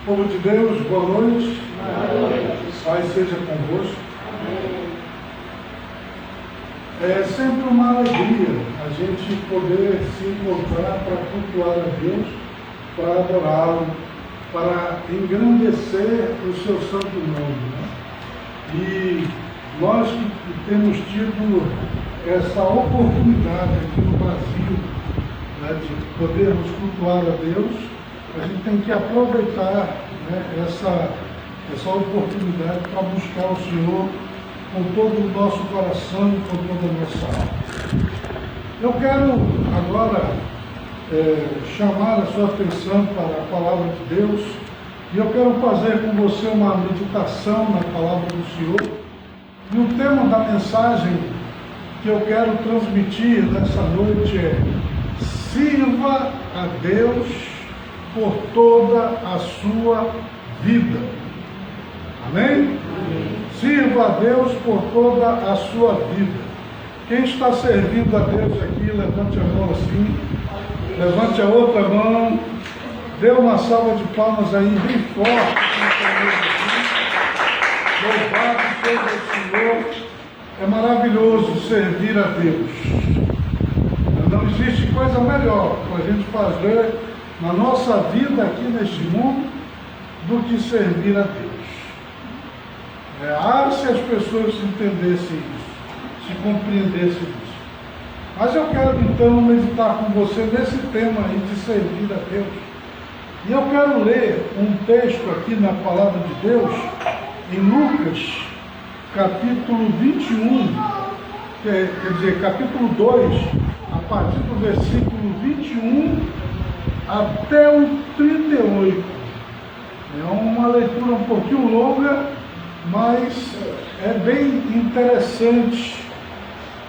Povo de Deus, boa noite. Paz seja convosco. É sempre uma alegria a gente poder se encontrar para cultuar a Deus, para adorá-lo, para engrandecer o seu santo nome, né? E nós que temos tido essa oportunidade aqui no Brasil, né, de podermos cultuar a Deus, a gente tem que aproveitar, né, essa oportunidade para buscar o Senhor com todo o nosso coração e com toda a nossa alma. Eu quero agora chamar a sua atenção para a palavra de Deus, e eu quero fazer com você uma meditação na palavra do Senhor. E o tema da mensagem que eu quero transmitir nessa noite é: sirva a Deus por toda a sua vida. Amém? Amém. Sirva a Deus por toda a sua vida. Quem está servindo a Deus aqui, levante a mão assim, levante a outra mão, dê uma salva de palmas aí bem forte. Louvado seja o Senhor. É maravilhoso servir a Deus. Não existe coisa melhor para a gente fazer na nossa vida aqui neste mundo do que servir a Deus. Se as pessoas entendessem isso, se compreendessem isso. Mas eu quero então meditar com você nesse tema aí de servir a Deus. E eu quero ler um texto aqui na palavra de Deus, em Lucas, capítulo 21, quer dizer, capítulo 2, a partir do versículo 21 até o 38. É uma leitura um pouquinho longa, mas é bem interessante.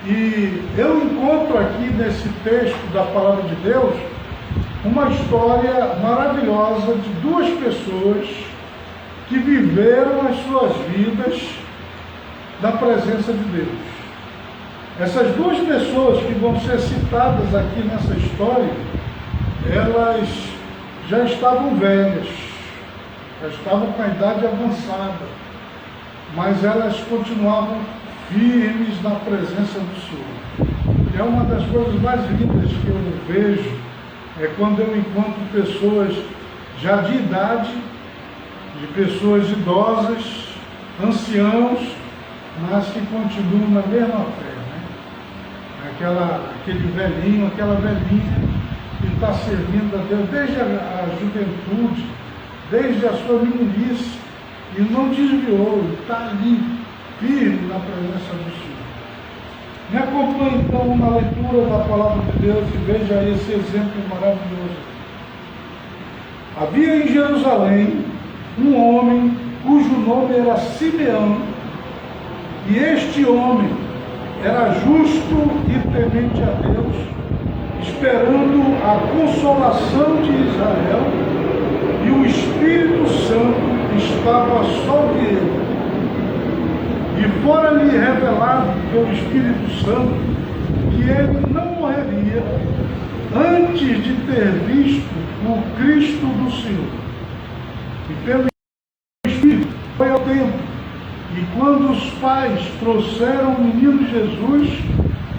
E eu encontro aqui nesse texto da palavra de Deus uma história maravilhosa de duas pessoas que viveram as suas vidas da presença de Deus. Essas duas pessoas que vão ser citadas aqui nessa história, elas já estavam velhas, já estavam com a idade avançada, mas elas continuavam firmes na presença do Senhor. É uma das coisas mais lindas que eu vejo, é quando eu encontro pessoas já de idade, de pessoas idosas, anciãos, mas que continuam na mesma fé, né? Aquele velhinho, aquela velhinha que está servindo a Deus desde a juventude, desde a sua meninice, e não desviou, está ali, firme na presença do Senhor. Me acompanhe então na leitura da palavra de Deus e veja esse exemplo maravilhoso. Havia em Jerusalém um homem cujo nome era Simeão, e este homem era justo e temente a Deus, esperando a consolação de Israel, e o Espírito Santo estava sobre ele. E fora-lhe revelado pelo Espírito Santo que ele não morreria antes de ter visto o Cristo do Senhor. E pelo Espírito foi ao templo, e quando os pais trouxeram o menino Jesus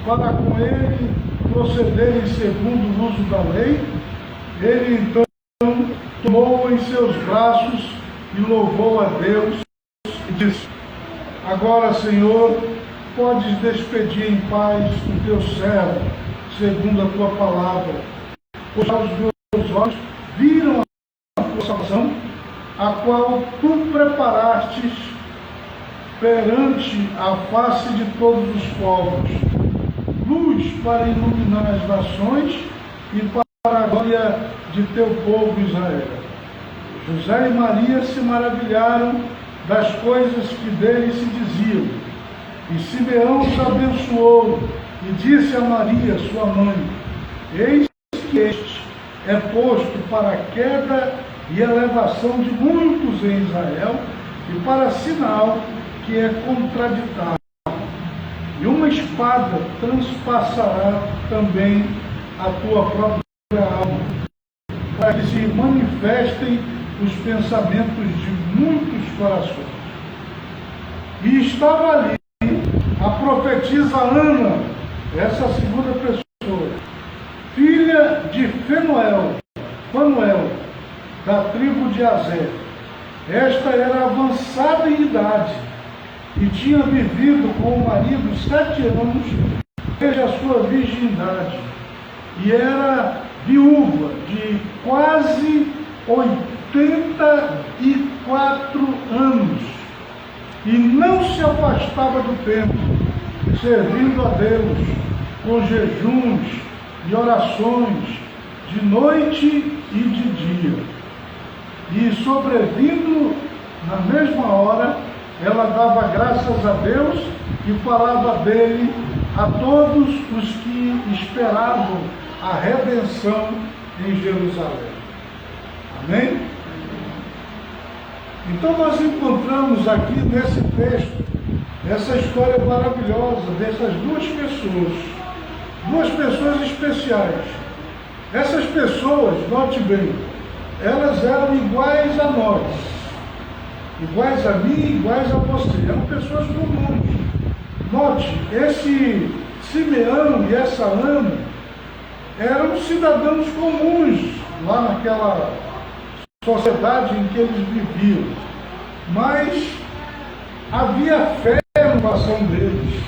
para com ele procederem segundo o uso da lei, ele então tomou-o em seus braços e louvou a Deus e disse: agora, Senhor, podes despedir em paz o teu servo, segundo a tua palavra, pois os meus olhos viram a tua salvação, a qual tu preparastes perante a face de todos os povos, luz para iluminar as nações e para a glória de teu povo Israel. José e Maria se maravilharam das coisas que dele se diziam. E Simeão os abençoou e disse a Maria, sua mãe: eis que este é posto para a queda e elevação de muitos em Israel, e para sinal que é contraditável. E uma espada transpassará também a tua própria alma, para que se manifestem os pensamentos de muitos corações. E estava ali a profetisa Ana, essa segunda pessoa, filha de Fanuel, da tribo de Azer. Esta era avançada em idade e tinha vivido com o marido 7 anos desde a sua virgindade, e era viúva de quase 84 anos, e não se afastava do templo, servindo a Deus com jejuns e orações de noite e de dia. E sobrevindo na mesma hora, ela dava graças a Deus e falava dele a todos os que esperavam a redenção em Jerusalém. Amém? Então nós encontramos aqui nesse texto essa história maravilhosa dessas duas pessoas especiais. Essas pessoas, note bem, elas eram iguais a nós, iguais a mim, iguais a você, eram pessoas comuns. Note, esse Simeão e essa Ana eram cidadãos comuns lá naquela sociedade em que eles viviam, mas havia fé no coração deles,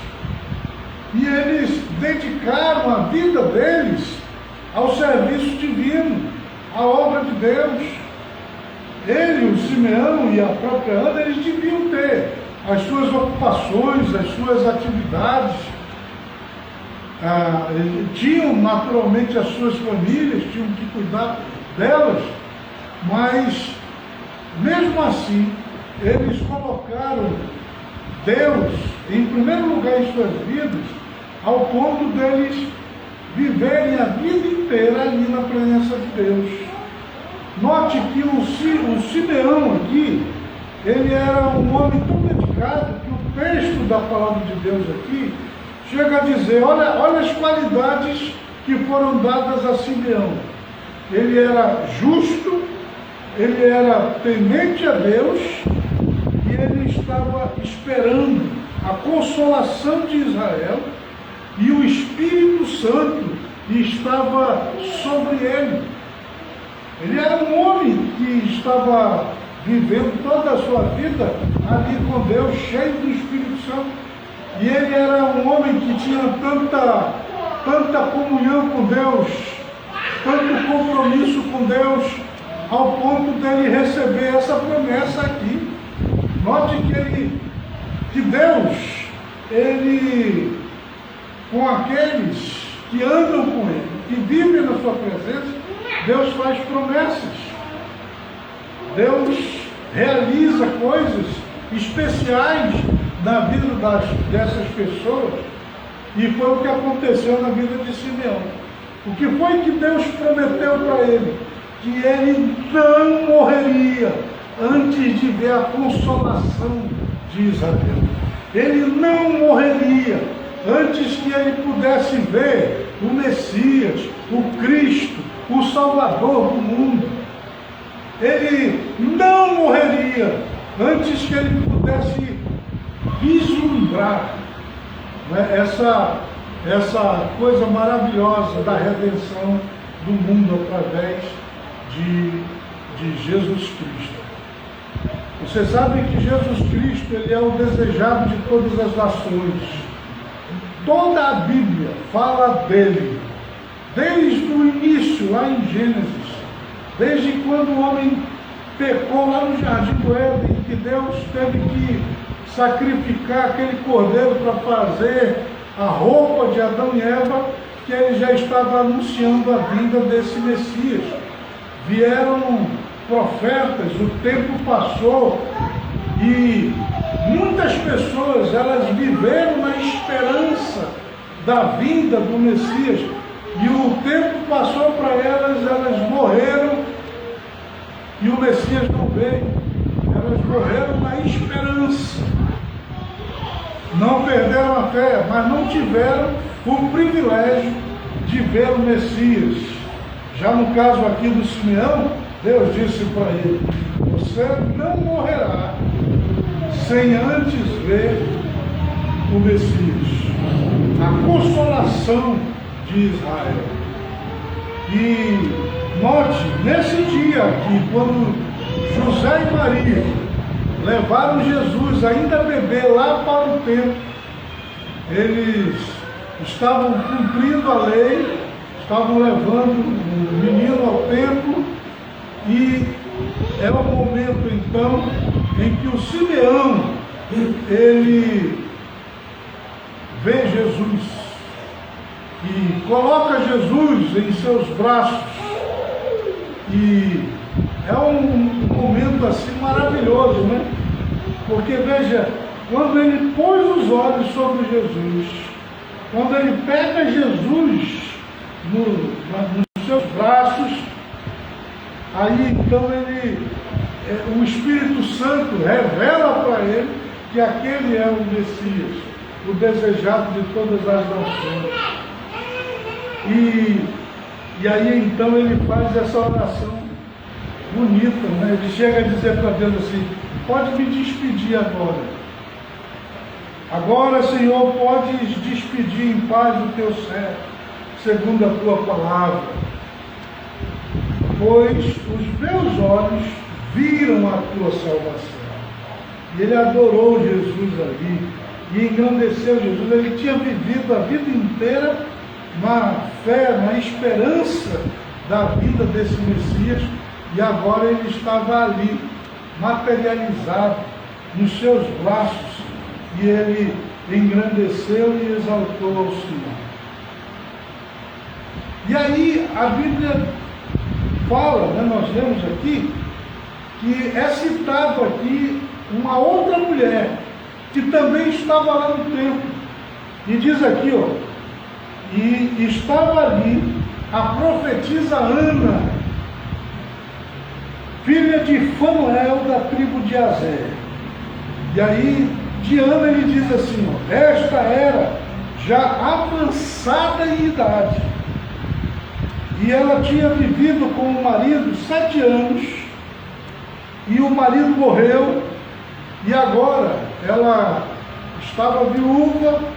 e eles dedicaram a vida deles ao serviço divino, à obra de Deus. Ele, o Simeão e a própria Ana, eles deviam ter as suas ocupações, as suas atividades, tinham naturalmente as suas famílias, tinham que cuidar delas, mas mesmo assim eles colocaram Deus em primeiro lugar em suas vidas, ao ponto deles viverem a vida inteira ali na presença de Deus. Note que o Simeão aqui, ele era um homem tão dedicado que o texto da palavra de Deus aqui chega a dizer, olha as qualidades que foram dadas a Simeão. Ele era justo, ele era temente a Deus, e ele estava esperando a consolação de Israel, e o Espírito Santo estava sobre ele. Ele era um homem que estava vivendo toda a sua vida ali com Deus, cheio do Espírito Santo. E ele era um homem que tinha tanta comunhão com Deus, tanto compromisso com Deus, ao ponto dele receber essa promessa aqui. Note que Deus, ele, com aqueles que andam com ele, que vivem na sua presença, Deus faz promessas. Deus realiza coisas especiais na vida dessas pessoas, e foi o que aconteceu na vida de Simeão. O que foi que Deus prometeu para ele? Que ele não morreria antes de ver a consolação de Israel. Ele não morreria antes que ele pudesse ver o Messias, o Cristo, o Salvador do mundo. Ele não morreria antes que ele pudesse vislumbrar, né, essa coisa maravilhosa da redenção do mundo através de Jesus Cristo. Vocês sabem que Jesus Cristo, ele é o desejado de todas as nações. Toda a Bíblia fala dele, desde o início, lá em Gênesis, desde quando o homem pecou lá no Jardim do Éden, que Deus teve que sacrificar aquele cordeiro para fazer a roupa de Adão e Eva, que ele já estava anunciando a vinda desse Messias. Vieram profetas, o tempo passou, e muitas pessoas, elas viveram na esperança da vinda do Messias, e o tempo passou para elas morreram, e o Messias não veio. Elas morreram na esperança, não perderam a fé, mas não tiveram o privilégio de ver o Messias. Já no caso aqui do Simeão, Deus disse para ele: você não morrerá sem antes ver o Messias, a consolação de Israel. E note, nesse dia aqui, quando José e Maria levaram Jesus, ainda bebê, lá para o templo, eles estavam cumprindo a lei, estavam levando o menino ao templo, e é o momento então em que o Simeão, ele vê Jesus e coloca Jesus em seus braços, e é um momento assim maravilhoso, né? Porque veja, quando ele pôs os olhos sobre Jesus, quando ele pega Jesus nos seus braços, aí então o Espírito Santo revela para ele que aquele é o Messias, o desejado de todas as nações. E aí então ele faz essa oração bonita, né? Ele chega a dizer para Deus assim: pode me despedir agora. Agora, Senhor, podes despedir em paz o teu servo, segundo a tua palavra. Pois os meus olhos viram a tua salvação. E ele adorou Jesus ali, e engrandeceu Jesus. Ele tinha vivido a vida inteira na fé, na esperança da vida desse Messias, e agora ele estava ali, materializado, nos seus braços, e ele engrandeceu e exaltou ao Senhor. E aí a Bíblia fala, né, nós lemos aqui, que é citado aqui uma outra mulher, que também estava lá no templo, e diz aqui, e estava ali a profetisa Ana, filha de Fanuel, da tribo de Aser. E aí, de Ana ele diz assim, esta era já avançada em idade, e ela tinha vivido com o marido 7 anos, e o marido morreu, e agora ela estava viúva,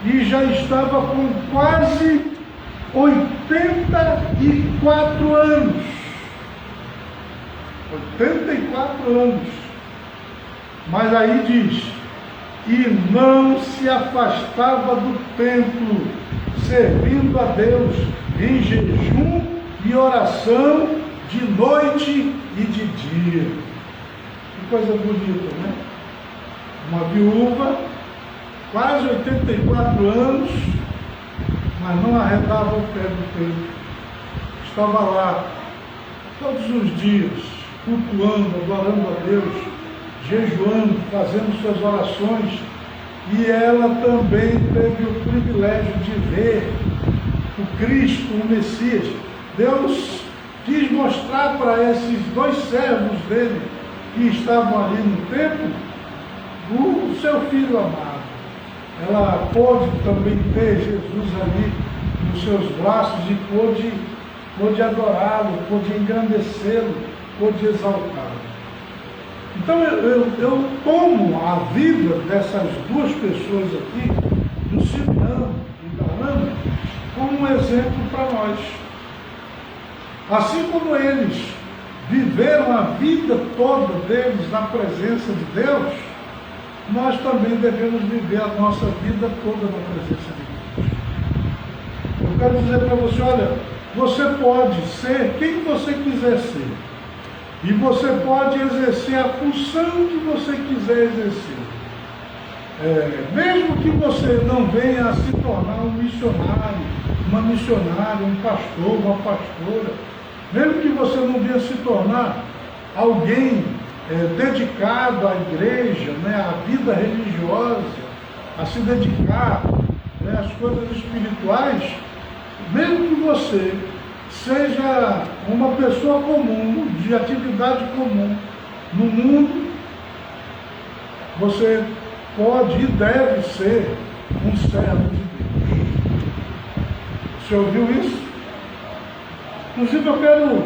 e já estava com quase 84 anos. 84 anos. Mas aí diz, e não se afastava do templo, servindo a Deus em jejum e oração, de noite e de dia. Que coisa bonita, né? Uma viúva, quase 84 anos, mas não arredava o pé do templo. Estava lá todos os dias, cultuando, adorando a Deus, jejuando, fazendo suas orações, e ela também teve o privilégio de ver o Cristo, o Messias. Deus quis mostrar para esses 2 servos dele, que estavam ali no templo, o seu filho amado. Ela pôde também ter Jesus ali nos seus braços e pôde adorá-lo, pôde engrandecê-lo, pôde exaltá-lo. Então eu tomo a vida dessas 2 pessoas aqui, do Simeão e da Ana, como um exemplo para nós. Assim como eles viveram a vida toda deles na presença de Deus, nós também devemos viver a nossa vida toda na presença de Deus. Eu quero dizer para você, olha, você pode ser quem você quiser ser, e você pode exercer a função que você quiser exercer. Mesmo que você não venha a se tornar um missionário, uma missionária, um pastor, uma pastora, mesmo que você não venha se tornar alguém dedicado à igreja, né, à vida religiosa, a se dedicar, né, às coisas espirituais, mesmo que você seja uma pessoa comum, de atividade comum no mundo, você pode e deve ser um servo de Deus. Você ouviu isso? Inclusive eu quero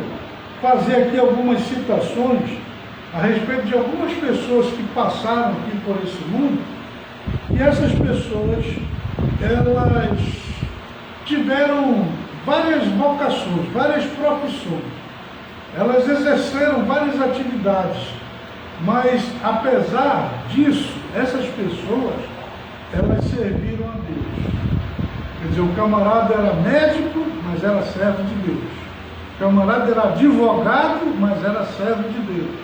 fazer aqui algumas citações a respeito de algumas pessoas que passaram aqui por esse mundo, e essas pessoas, elas tiveram várias vocações, várias profissões, elas exerceram várias atividades, mas apesar disso, essas pessoas, elas serviram a Deus. Quer dizer, o camarada era médico, mas era servo de Deus. O camarada era advogado, mas era servo de Deus.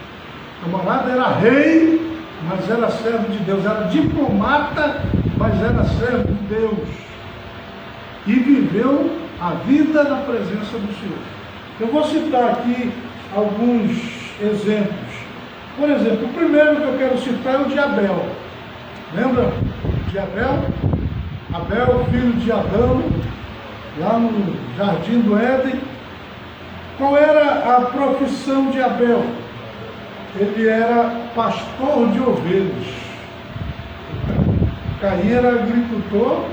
O camarada era rei, mas era servo de Deus. Era diplomata, mas era servo de Deus. E viveu a vida na presença do Senhor. Eu vou citar aqui alguns exemplos. Por exemplo, o primeiro que eu quero citar é o de Abel. Lembra de Abel? Abel, filho de Adão, lá no Jardim do Éden. Qual era a profissão de Abel? Ele era pastor de ovelhas. Caim era agricultor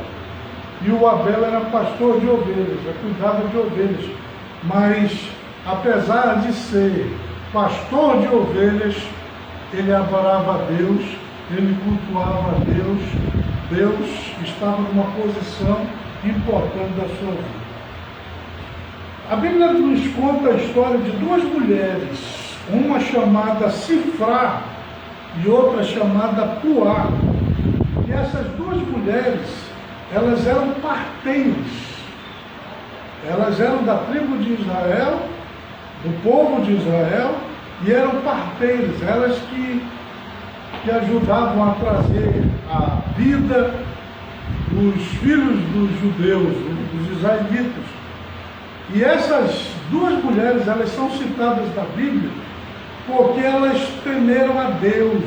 e o Abel era pastor de ovelhas, cuidava de ovelhas. Mas, apesar de ser pastor de ovelhas, ele adorava a Deus, ele cultuava a Deus. Deus estava numa posição importante da sua vida. A Bíblia nos conta a história de duas mulheres, uma chamada Sifrá e outra chamada Puá. E essas duas mulheres, elas eram parteiras. Elas eram da tribo de Israel, do povo de Israel, e eram parteiras, elas que ajudavam a trazer a vida dos filhos dos judeus, dos israelitas. E essas duas mulheres, elas são citadas na Bíblia porque elas temeram a Deus,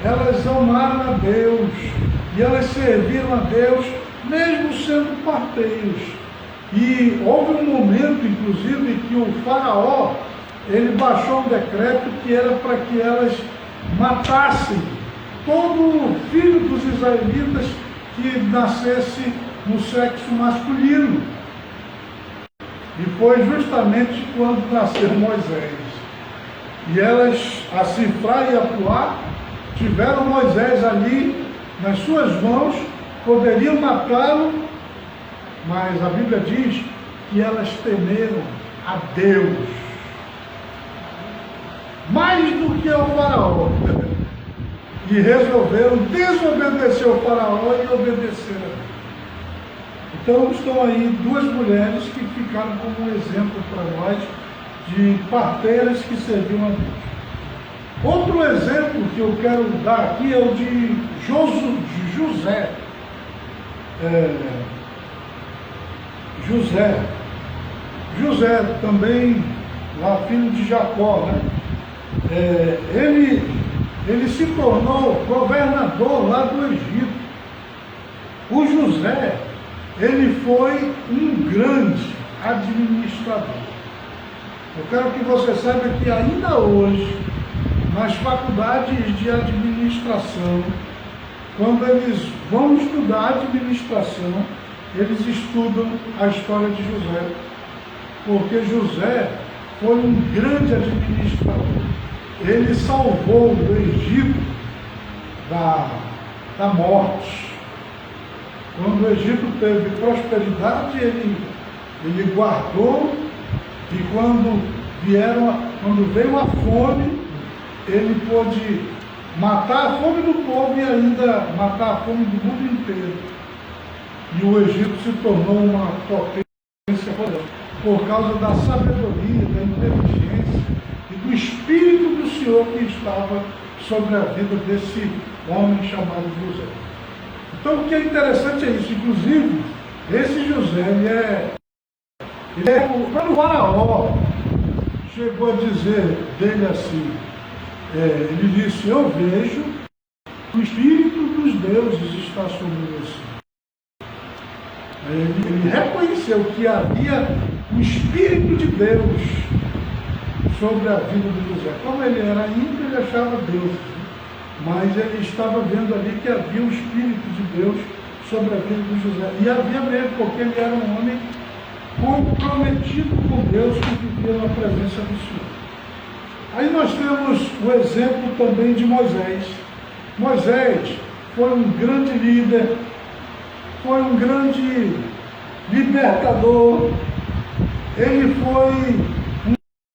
elas amaram a Deus, e elas serviram a Deus, mesmo sendo parteiros. E houve um momento, inclusive, que o faraó, ele baixou um decreto que era para que elas matassem todo filho dos israelitas que nascesse no sexo masculino. E foi justamente quando nasceu Moisés. E elas, a Sifrá e a Puá, tiveram Moisés ali nas suas mãos, poderiam matá-lo, mas a Bíblia diz que elas temeram a Deus mais do que ao faraó, e resolveram desobedecer ao faraó e obedecer a Deus. Então estão aí duas mulheres que ficaram como um exemplo para nós de parteiras que serviam a Deus. Outro exemplo que eu quero dar aqui é o de José. José também, lá filho de Jacó, né? Ele se tornou governador lá do Egito. O José, ele foi um grande administrador. Eu quero que você saiba que ainda hoje, nas faculdades de administração, quando eles vão estudar administração, eles estudam a história de José, porque José foi um grande administrador. Ele salvou o Egito da morte. Quando o Egito teve prosperidade, ele guardou, e quando veio a fome, ele pôde matar a fome do povo e ainda matar a fome do mundo inteiro. E o Egito se tornou uma potência poderosa por causa da sabedoria, da inteligência e do Espírito do Senhor que estava sobre a vida desse homem chamado José. Então o que é interessante é isso. Inclusive, esse José, quando o faraó chegou a dizer dele assim, ele disse: eu vejo que o Espírito dos deuses está sobre você. Ele reconheceu que havia o Espírito de Deus sobre a vida de José. Como ele era ímpio, ele achava Deus, mas ele estava vendo ali que havia o Espírito de Deus sobre a vida de José. E havia mesmo, porque ele era um homem comprometido com Deus, que vivia na presença do Senhor. Aí nós temos o exemplo também de Moisés. Moisés foi um grande líder, foi um grande libertador, ele foi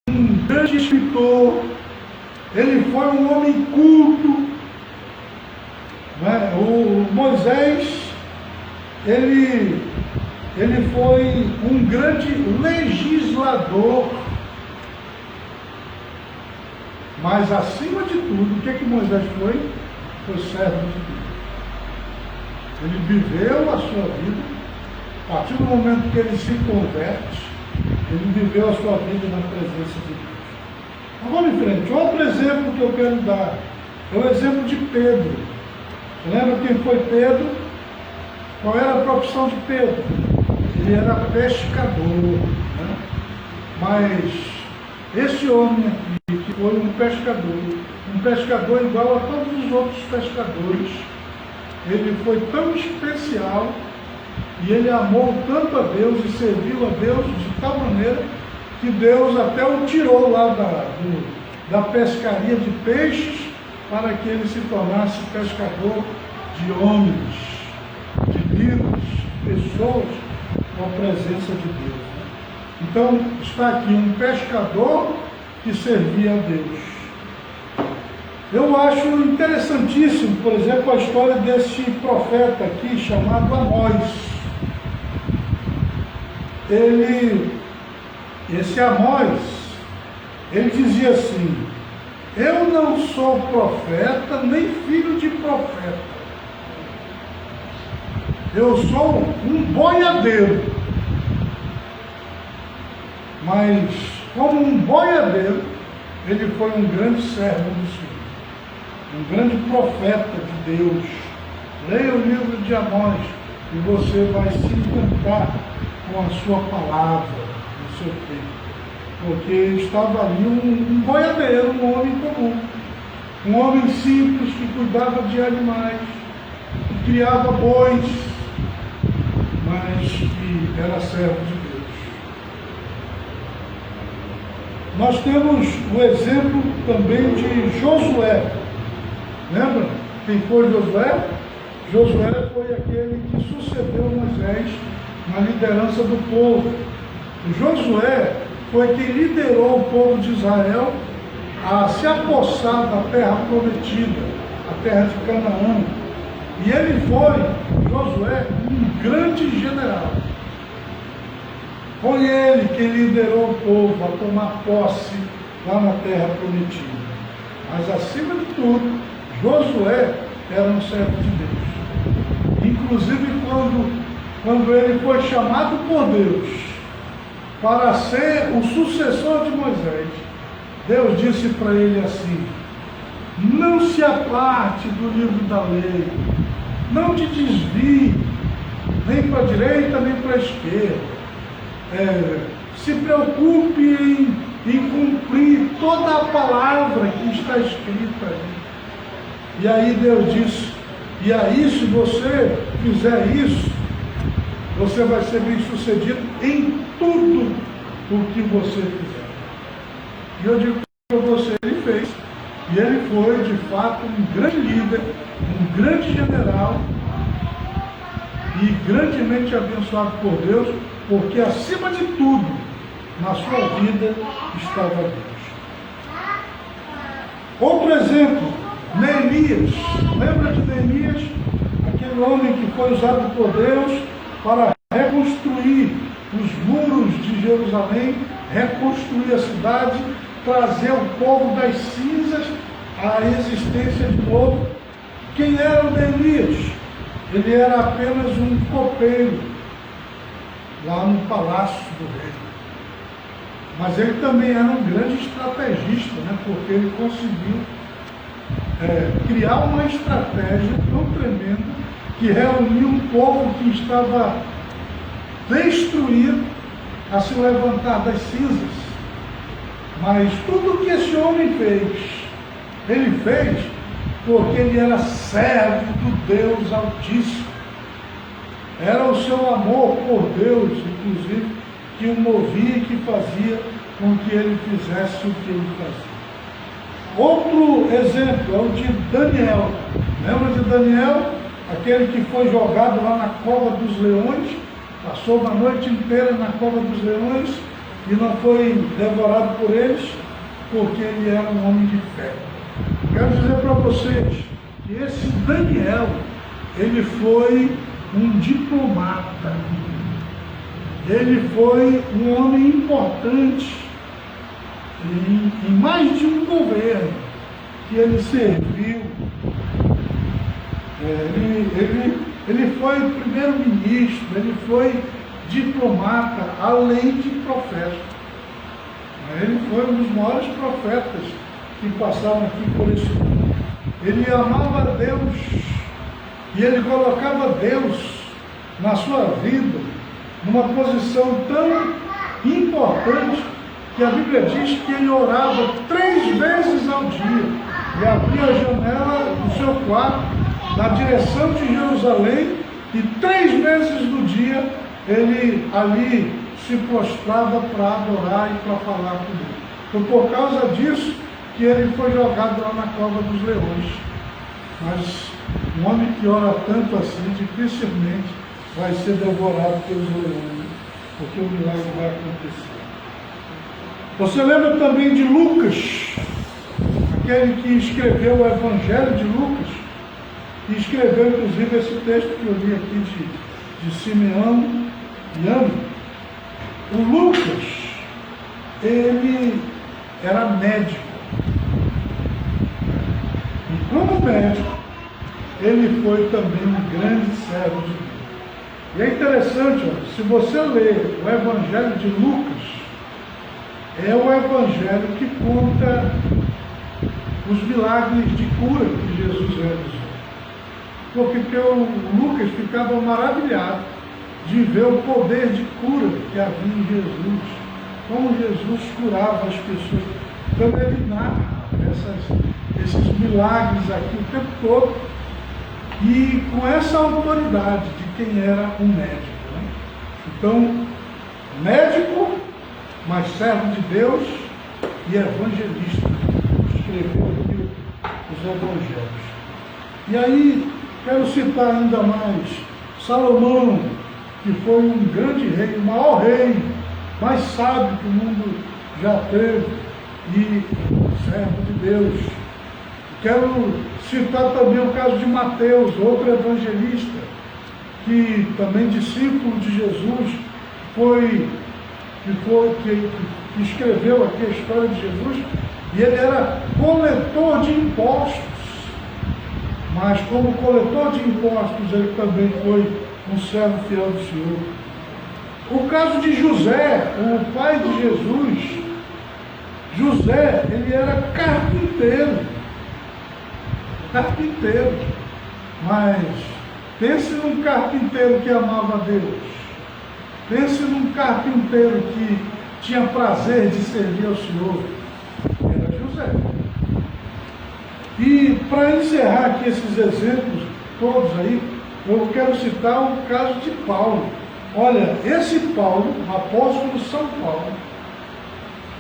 um grande escritor, ele foi um homem culto, né? O Moisés, ele foi um grande legislador, mas acima de tudo, o que Moisés foi? Foi servo de Deus. Ele viveu a sua vida, a partir do momento que ele se converte, ele viveu a sua vida na presença de Deus. Então vamos em frente. Outro exemplo que eu quero dar é o exemplo de Pedro. Você lembra quem foi Pedro? Qual era a profissão de Pedro? Ele era pescador, né? Mas esse homem aqui, que foi um pescador igual a todos os outros pescadores, ele foi tão especial e ele amou tanto a Deus e serviu a Deus de tal maneira que Deus até o tirou lá da pescaria de peixes para que ele se tornasse pescador de homens, de vidas, de pessoas com a presença de Deus. Então está aqui um pescador que servia a Deus. Eu acho interessantíssimo, por exemplo, a história desse profeta aqui chamado Amós. Esse Amós, ele dizia assim: eu não sou profeta, nem filho de profeta. Eu sou um boiadeiro. Mas, como um boiadeiro, ele foi um grande servo do Senhor, um grande profeta de Deus. Leia o livro de Amós e você vai se encantar com a sua palavra no seu tempo. Porque estava ali um boiadeiro, um homem comum, um homem simples que cuidava de animais, que criava bois, mas que era servo de Deus. Nós temos o exemplo também de Josué. Lembra quem foi Josué? Josué foi aquele que sucedeu Moisés na liderança do povo. O Josué foi quem liderou o povo de Israel a se apossar da terra prometida, a terra de Canaã. E ele foi, Josué, um grande general. Foi ele quem liderou o povo a tomar posse lá na terra prometida. Mas acima de tudo, Josué era um servo de Deus. Inclusive quando ele foi chamado por Deus para ser o sucessor de Moisés, Deus disse para ele assim: não se aparte do livro da lei, não te desvie, nem para a direita, nem para a esquerda. Se preocupe em cumprir toda a palavra que está escrita aí. E aí Deus disse: e aí, se você fizer isso, você vai ser bem sucedido em tudo o que você fizer. E eu digo para você, ele fez. E ele foi, de fato, um grande líder, um grande general e grandemente abençoado por Deus, porque acima de tudo, na sua vida, estava Deus. Outro exemplo, Neemias. Lembra de Neemias? Aquele homem que foi usado por Deus para reconstruir os muros de Jerusalém, reconstruir a cidade, trazer o povo das cinzas à existência de novo. Quem era o Neemias? Ele era apenas um copeiro lá no palácio do rei. Mas ele também era um grande estrategista, né? Porque ele conseguiu criar uma estratégia tão tremenda que reuniu um povo que estava destruído a se levantar das cinzas. Mas tudo o que esse homem fez, ele fez porque ele era servo do Deus Altíssimo. Era o seu amor por Deus, inclusive, que o movia e que fazia com que ele fizesse o que ele fazia. Outro exemplo é o de Daniel. Lembra de Daniel? Aquele que foi jogado lá na cova dos leões, passou uma noite inteira na cova dos leões e não foi devorado por eles, porque ele era um homem de fé. Quero dizer para vocês que esse Daniel, ele foi um diplomata. Ele foi um homem importante em mais de um governo que ele serviu. Ele foi primeiro-ministro, ele foi diplomata, além de profeta. Ele foi um dos maiores profetas que passaram aqui por esse mundo. Ele amava Deus e ele colocava Deus na sua vida numa posição tão importante que a Bíblia diz que ele orava 3 vezes ao dia e abria a janela do seu quarto na direção de Jerusalém e 3 vezes no dia ele ali se prostrava para adorar e para falar com Deus. Foi por causa disso que ele foi jogado lá na cova dos leões. Mas um homem que ora tanto assim, dificilmente vai ser devorado pelos leões, porque o milagre vai acontecer. Você lembra também de Lucas, aquele que escreveu o Evangelho de Lucas, e escreveu inclusive esse texto que eu li aqui de Simeão e Ana. O Lucas, ele era médico. E como médico, ele foi também um grande servo de Deus. E é interessante, olha, se você ler o Evangelho de Lucas, é o Evangelho que conta os milagres de cura que Jesus realizou. Porque o Lucas ficava maravilhado de ver o poder de cura que havia em Jesus, como Jesus curava as pessoas. Então ele narra esses milagres aqui o tempo todo, e com essa autoridade de quem era um médico. Né? Então, médico, mas servo de Deus e evangelista. Escreveu aqui os evangelhos. E aí, quero citar ainda mais Salomão, que foi um grande rei, o maior rei, mais sábio que o mundo já teve, e servo de Deus. Quero citar também o caso de Mateus, outro evangelista, que também discípulo de Jesus, que escreveu aqui a história de Jesus, e ele era coletor de impostos. Mas como coletor de impostos, ele também foi um servo fiel do Senhor. O caso de José, o pai de Jesus, José, ele era carpinteiro, mas pense num carpinteiro que amava a Deus, pense num carpinteiro que tinha prazer de servir ao Senhor, era José. E para encerrar aqui esses exemplos todos aí, eu quero citar o caso de Paulo. Olha, esse Paulo, o apóstolo São Paulo,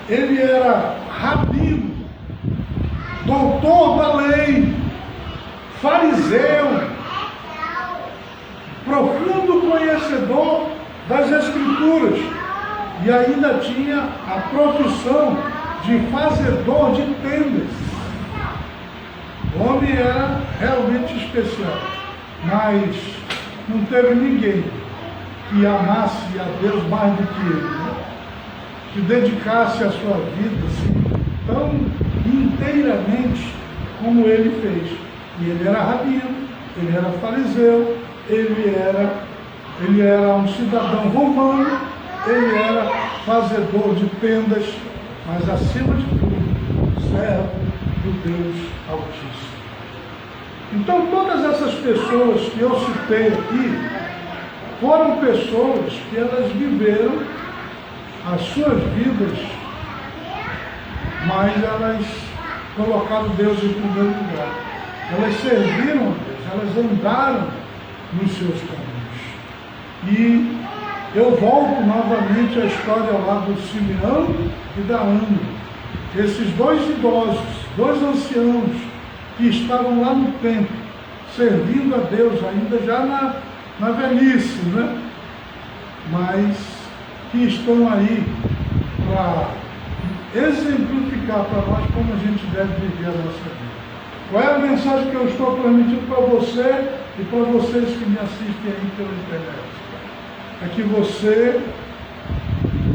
ele era rabino, doutor da lei, fariseu, profundo conhecedor das Escrituras, e ainda tinha a profissão de fazedor de tendas. O homem era realmente especial, mas não teve ninguém que amasse a Deus mais do que ele, né? Que dedicasse a sua vida assim, tão inteiramente como ele fez. E ele era rabino, ele era fariseu, ele era um cidadão romano, ele era fazedor de tendas, mas acima de tudo, servo do Deus Altíssimo. Então todas essas pessoas que eu citei aqui foram pessoas que elas viveram as suas vidas, mas elas colocaram Deus em primeiro lugar. Elas serviram a Deus, elas andaram nos seus caminhos. E eu volto novamente à história lá do Simeão e da Ana. Esses dois idosos, dois anciãos, que estavam lá no templo, servindo a Deus, ainda já na velhice, né? Mas que estão aí para exemplificar para nós como a gente deve viver a nossa vida. Qual é a mensagem que eu estou transmitindo para você e para vocês que me assistem aí pela internet? É que você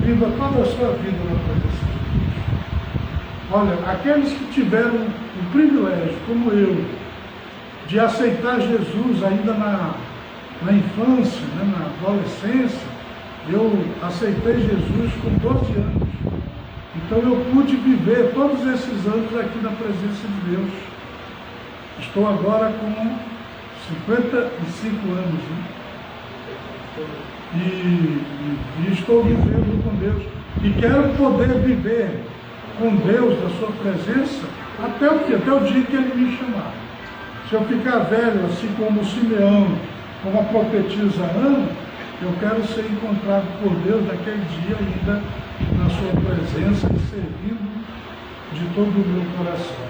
viva toda a sua vida na presença de Deus. Olha, aqueles que tiveram o privilégio, como eu, de aceitar Jesus ainda na infância, né, na adolescência, eu aceitei Jesus com 12 anos. Então eu pude viver todos esses anos aqui na presença de Deus. Estou agora com 55 anos, né? E estou vivendo com Deus. E quero poder viver com Deus, da sua presença, até o quê? Até o dia que Ele me chamar. Se eu ficar velho, assim como Simeão, como a profetisa Ana, eu quero ser encontrado por Deus naquele dia ainda na sua presença e servindo de todo o meu coração.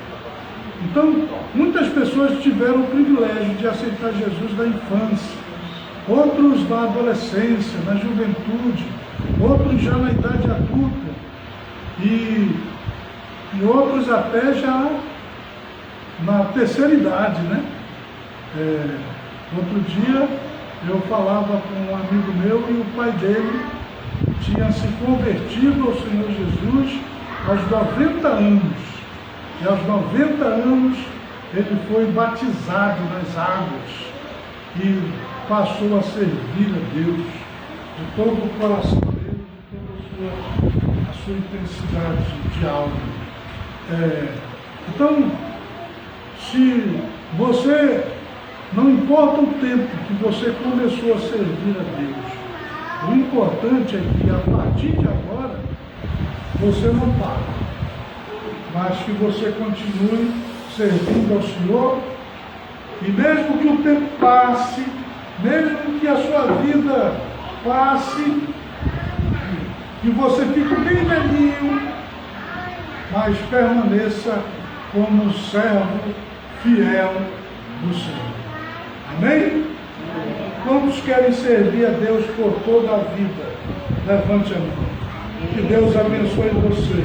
Então, muitas pessoas tiveram o privilégio de aceitar Jesus na infância, outros na adolescência, na juventude, outros já na idade adulta e outros até já na terceira idade, né? Outro dia eu falava com um amigo meu e o pai dele tinha se convertido ao Senhor Jesus aos 90 anos. E aos 90 anos ele foi batizado nas águas e passou a servir a Deus de todo o coração dele, de toda a sua intensidade de alma. Então, se você, não importa o tempo que você começou a servir a Deus, o importante é que a partir de agora você não para, mas que você continue servindo ao Senhor, e mesmo que o tempo passe, mesmo que a sua vida passe, que você fique bem velhinho, mas permaneça como servo fiel do Senhor. Amém? Quantos querem servir a Deus por toda a vida? Levante a mão. Que Deus abençoe você.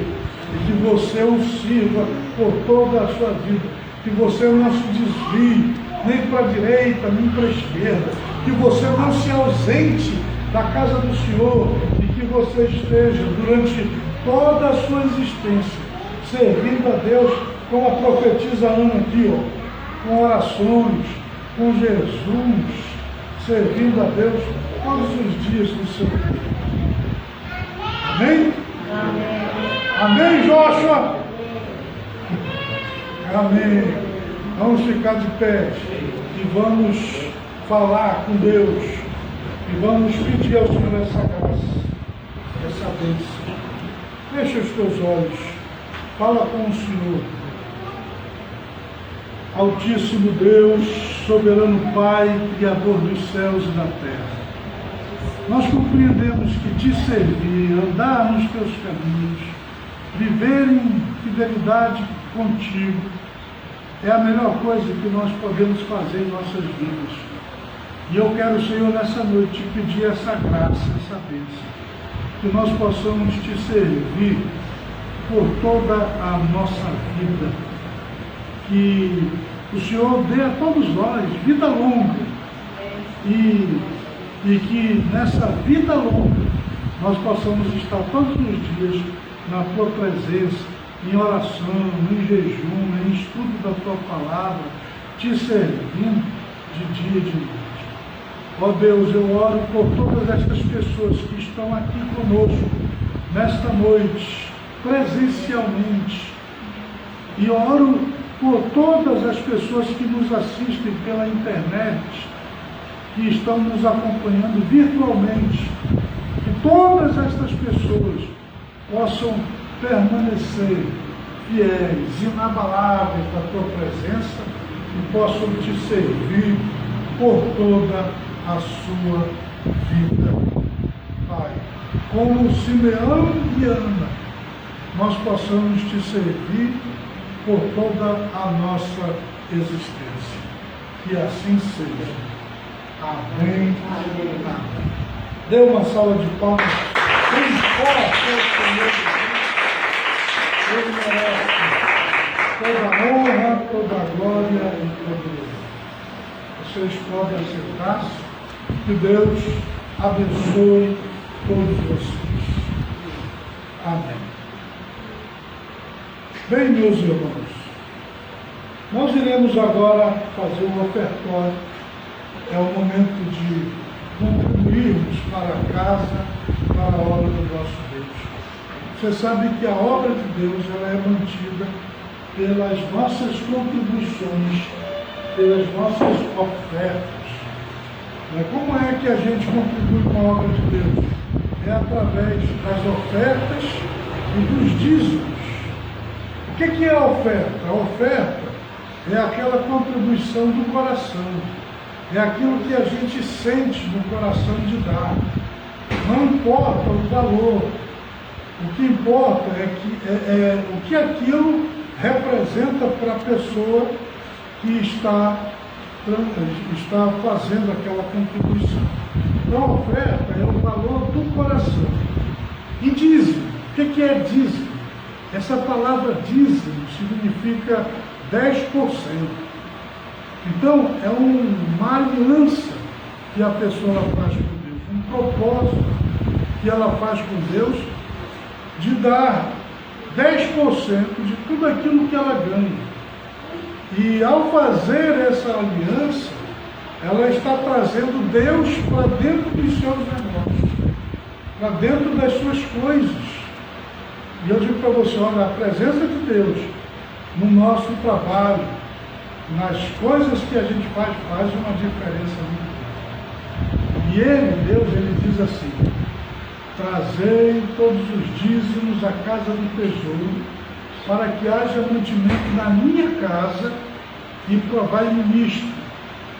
E que você o sirva por toda a sua vida. Que você não se desvie nem para a direita, nem para a esquerda. Que você não se ausente da casa do Senhor. E que você esteja durante toda a sua existência servindo a Deus, como a profetisa Ana aqui, com orações, com Jesus, servindo a Deus todos os dias do seu vida. Amém? Amém. Amém, Joshua? Amém. Vamos ficar de pé e vamos falar com Deus e vamos pedir ao Senhor essa graça, essa bênção. Fecha os teus olhos. Fala com o Senhor. Altíssimo Deus, soberano Pai, Criador dos céus e da terra. Nós compreendemos que te servir, andar nos teus caminhos, viver em fidelidade contigo, é a melhor coisa que nós podemos fazer em nossas vidas. E eu quero, Senhor, nessa noite, te pedir essa graça, essa bênção, que nós possamos te servir por toda a nossa vida, que o Senhor dê a todos nós vida longa e que nessa vida longa nós possamos estar todos os dias na tua presença, em oração, em jejum, em estudo da tua palavra, te servindo de dia e de noite. Ó Deus, eu oro por todas estas pessoas que estão aqui conosco nesta noite, presencialmente, e oro por todas as pessoas que nos assistem pela internet, que estão nos acompanhando virtualmente, que todas estas pessoas possam permanecer fiéis, inabaláveis da tua presença e possam te servir por toda a sua vida. como Simeão e Ana, nós possamos te servir por toda a nossa existência. Que assim seja. Amém. Amém. Dê uma salva de palmas. Bem forte ao Senhor Jesus. Ele merece toda a honra, toda a glória e todo o louvor. Vocês podem sentar-se. Que Deus abençoe todos vocês. Amém. Bem, meus irmãos, nós iremos agora fazer um ofertório. É o momento de contribuirmos para a casa, para a obra do nosso Deus. Você sabe que a obra de Deus ela é mantida pelas nossas contribuições, pelas nossas ofertas. Como é que a gente contribui com a obra de Deus? É através das ofertas e dos dízimos. O que é a oferta? A oferta é aquela contribuição do coração. É aquilo que a gente sente no coração de dar. Não importa o valor. O que importa é o que aquilo representa para a pessoa que está fazendo aquela contribuição. Então a oferta é o valor do coração. E dízimo. O que é dízimo? Essa palavra dízimo significa 10%. Então, é uma aliança que a pessoa faz com Deus, um propósito que ela faz com Deus de dar 10% de tudo aquilo que ela ganha. E ao fazer essa aliança, ela está trazendo Deus para dentro dos seus negócios, para dentro das suas coisas. E eu digo para você, olha, a presença de Deus no nosso trabalho, nas coisas que a gente faz uma diferença muito grande. E Deus, ele diz assim: trazei todos os dízimos à casa do tesouro, para que haja mantimento na minha casa, e provai-me nisto,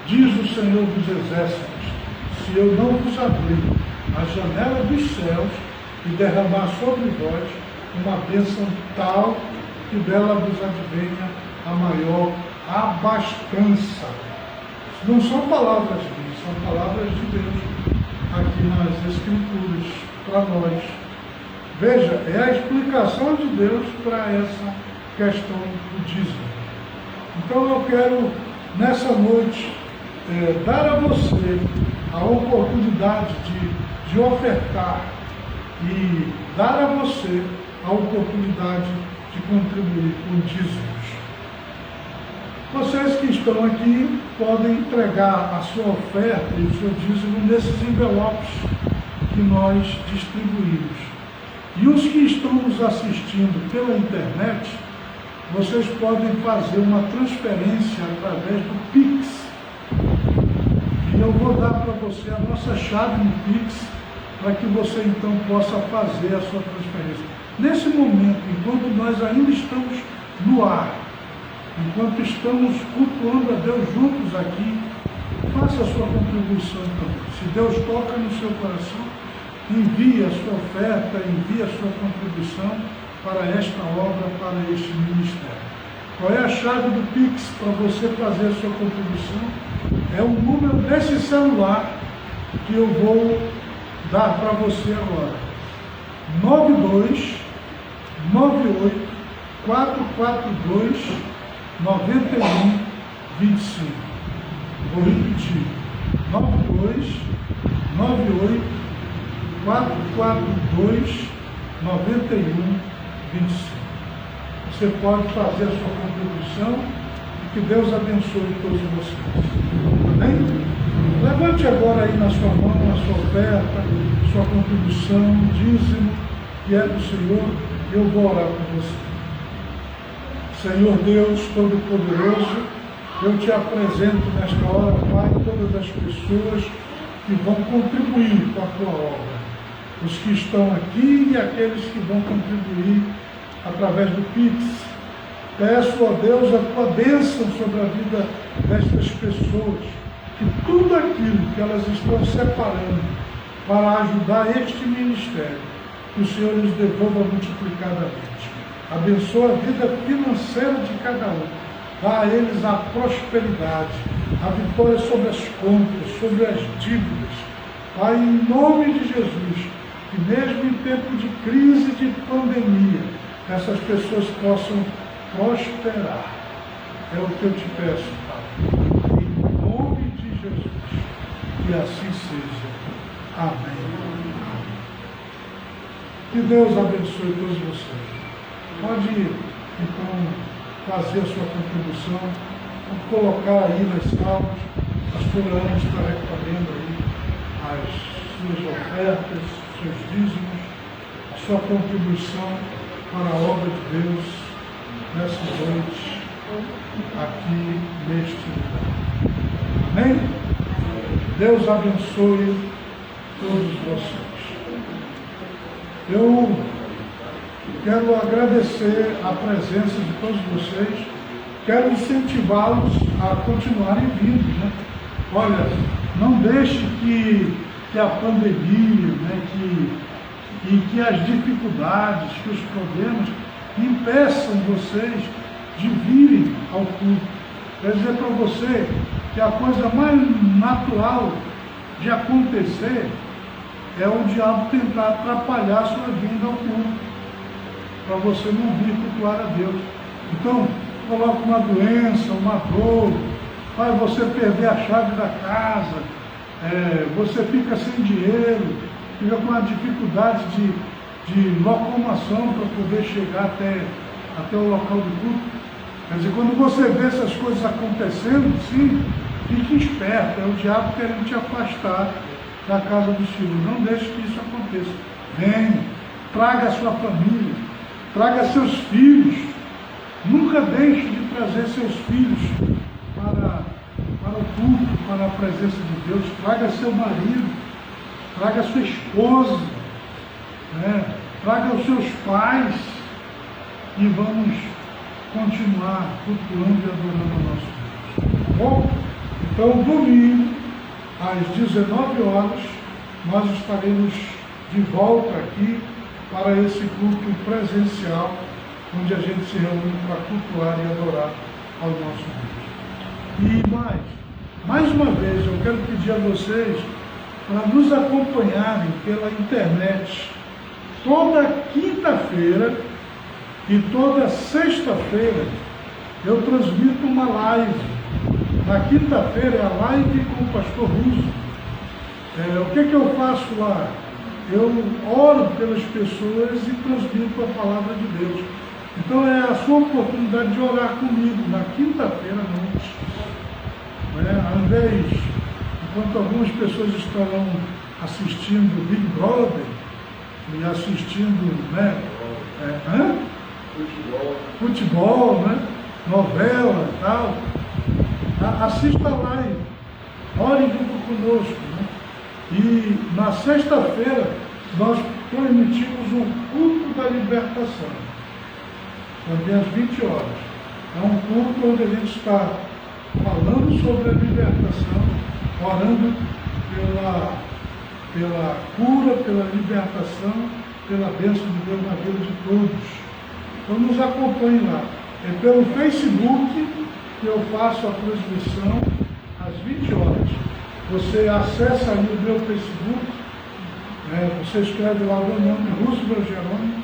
diz o Senhor dos Exércitos, se eu não vos abrir a janela dos céus e derramar sobre vós uma bênção tal que dela vos advenha a maior abastança. Não são palavras minhas, são palavras de Deus aqui nas Escrituras para nós. Veja, é a explicação de Deus para essa questão do dízimo. Então eu quero nessa noite dar a você a oportunidade de ofertar e dar a você a oportunidade de contribuir com dízimos. Vocês que estão aqui podem entregar a sua oferta e o seu dízimo nesses envelopes que nós distribuímos. E os que estão nos assistindo pela internet, vocês podem fazer uma transferência através do Pix. E eu vou dar para você a nossa chave no Pix, para que você então possa fazer a sua transferência. Nesse momento, enquanto nós ainda estamos no ar, enquanto estamos cultuando a Deus juntos aqui, faça a sua contribuição também. Se Deus toca no seu coração, envie a sua oferta, envie a sua contribuição para esta obra, para este ministério. Qual é a chave do Pix para você fazer a sua contribuição? É o número desse celular que eu vou dar para você agora. 92 98 442 91 25. Vou repetir. 92 98 442 91 25. Você pode fazer a sua contribuição e que Deus abençoe todos vocês. Amém? Levante agora aí na sua mão a sua oferta, sua contribuição, dízimo, que é do Senhor. Eu vou orar por você. Senhor Deus Todo-Poderoso, eu te apresento nesta hora, Pai, todas as pessoas que vão contribuir com a tua obra. Os que estão aqui e aqueles que vão contribuir através do Pix. Peço a Deus a tua bênção sobre a vida destas pessoas, que tudo aquilo que elas estão separando para ajudar este ministério. Que o Senhor lhes devolva multiplicadamente. Abençoa a vida financeira de cada um. Dá a eles a prosperidade, a vitória sobre as contas, sobre as dívidas. Pai, em nome de Jesus, que mesmo em tempo de crise, de pandemia, essas pessoas possam prosperar. É o que eu te peço, Pai. Em nome de Jesus, que assim seja. Amém. Que Deus abençoe todos vocês. Pode, então, fazer a sua contribuição, colocar aí nas salas. A pastora Ana está recolhendo aí as suas ofertas, seus dízimos, a sua contribuição para a obra de Deus nessa noite, aqui neste lugar. Amém? Deus abençoe todos vocês. Eu quero agradecer a presença de todos vocês, quero incentivá-los a continuarem vindo, né? Olha, não deixe que a pandemia, né, que as dificuldades, que os problemas impeçam vocês de virem ao culto. Quer dizer para você que a coisa mais natural de acontecer é o diabo tentar atrapalhar a sua vinda ao culto, para você não vir cultuar a Deus. Então, coloca uma doença, uma dor, faz você perder a chave da casa, você fica sem dinheiro, fica com uma dificuldade de locomoção para poder chegar até o local do culto. Quer dizer, quando você vê essas coisas acontecendo, sim, fique esperto, é o diabo querendo te afastar da casa do Senhor. Não deixe que isso aconteça. Venha, traga a sua família, traga seus filhos. Nunca deixe de trazer seus filhos para o culto, para a presença de Deus. Traga seu marido, traga sua esposa, né? Traga os seus pais e vamos continuar cultuando e adorando a nosso Deus. Bom, então domingo, às 19 horas, nós estaremos de volta aqui para esse culto presencial, onde a gente se reúne para cultuar e adorar ao nosso Deus. E mais uma vez, eu quero pedir a vocês para nos acompanharem pela internet. Toda quinta-feira e toda sexta-feira eu transmito uma live. Na quinta-feira é a live com o pastor Russo. O que eu faço lá? Eu oro pelas pessoas e transmito a palavra de Deus. Então é a sua oportunidade de orar comigo na quinta-feira à noite. Ao invés, enquanto algumas pessoas estarão assistindo Big Brother e assistindo, futebol, né? Novela e tal, assista a live, orem junto conosco, né? E na sexta-feira nós permitimos um culto da libertação, também às 20 horas. É um culto onde a gente está falando sobre a libertação, orando pela cura, pela libertação, pela bênção de Deus na vida de todos. Então nos acompanhe lá. É pelo Facebook que eu faço a transmissão às 20 horas. Você acessa aí o meu Facebook, você escreve lá o meu nome, Roosevelt Jerônimo,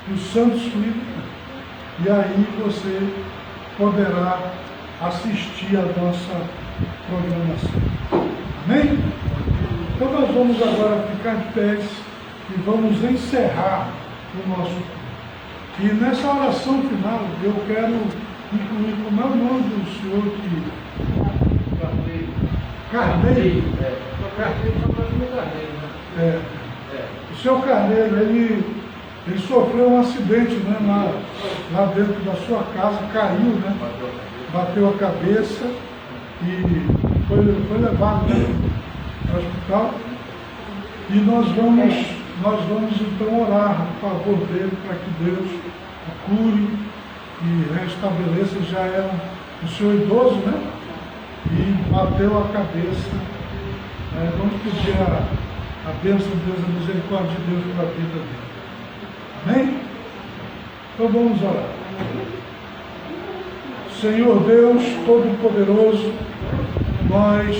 dos Santos Filhos, e aí você poderá assistir a nossa programação. Amém? Então nós vamos agora ficar de pés e vamos encerrar o nosso culto. E nessa oração final eu quero incluir como é o nome do senhor que... Carneiro. O senhor Carneiro, ele sofreu um acidente, né, lá dentro da sua casa, caiu, né? Bateu a cabeça e foi levado, né, para o hospital. E nós vamos então orar a favor dele para que Deus o cure e restabeleça. Já era um senhor idoso, né? E bateu a cabeça. Vamos pedir a bênção de Deus, a misericórdia de Deus para a vida dele. Amém? Então vamos orar. Senhor Deus Todo-Poderoso, nós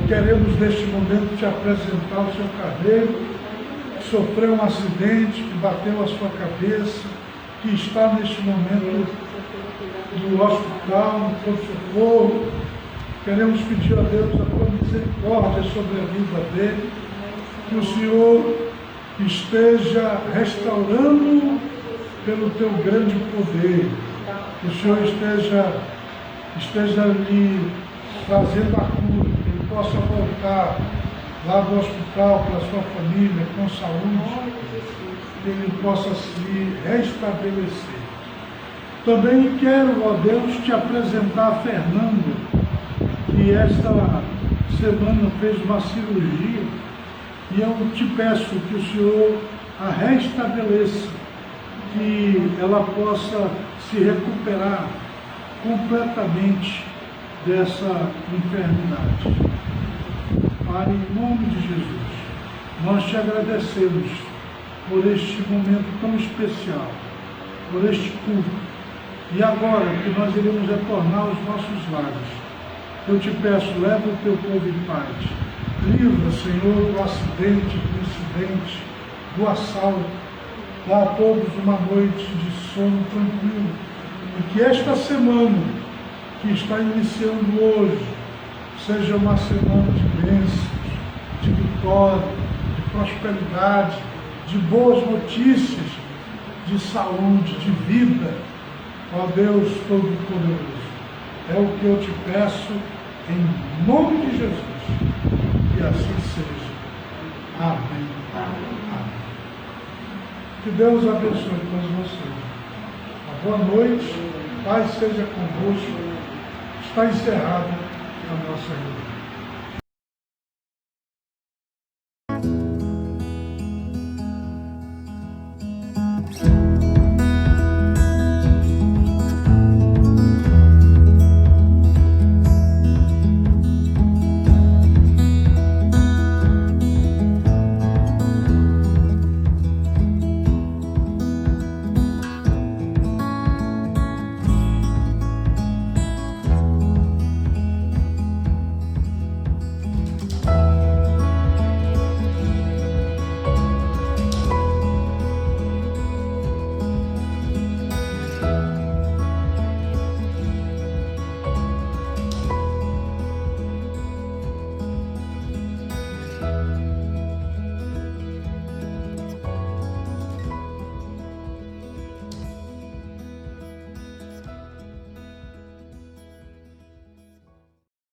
queremos neste momento te apresentar o seu carneiro, que sofreu um acidente, que bateu a sua cabeça, que está neste momento no hospital, no pronto-socorro. Queremos pedir a Deus a tua misericórdia sobre a vida dele, que o Senhor esteja restaurando pelo teu grande poder, que o Senhor esteja lhe trazendo a cura, que ele possa voltar lá do hospital para a sua família com saúde, que ele possa se restabelecer. Também quero, ó Deus, te apresentar a Fernanda, que esta semana fez uma cirurgia, e eu te peço que o Senhor a restabeleça, que ela possa se recuperar completamente dessa enfermidade. Pai, em nome de Jesus, nós te agradecemos por este momento tão especial, por este culto. E agora que nós iremos retornar aos nossos lares, eu te peço, leva o teu povo em paz. Livra, Senhor, do acidente, do incidente, do assalto. Dá a todos uma noite de sono tranquilo. E que esta semana, que está iniciando hoje, seja uma semana de bênçãos, de vitória, de prosperidade, de boas notícias, de saúde, de vida. Ó Deus Todo-Poderoso, é o que eu te peço em nome de Jesus. Que assim seja. Amém. Amém. Que Deus abençoe todos vocês. Uma boa noite. Paz seja convosco. Está encerrada a nossa reunião.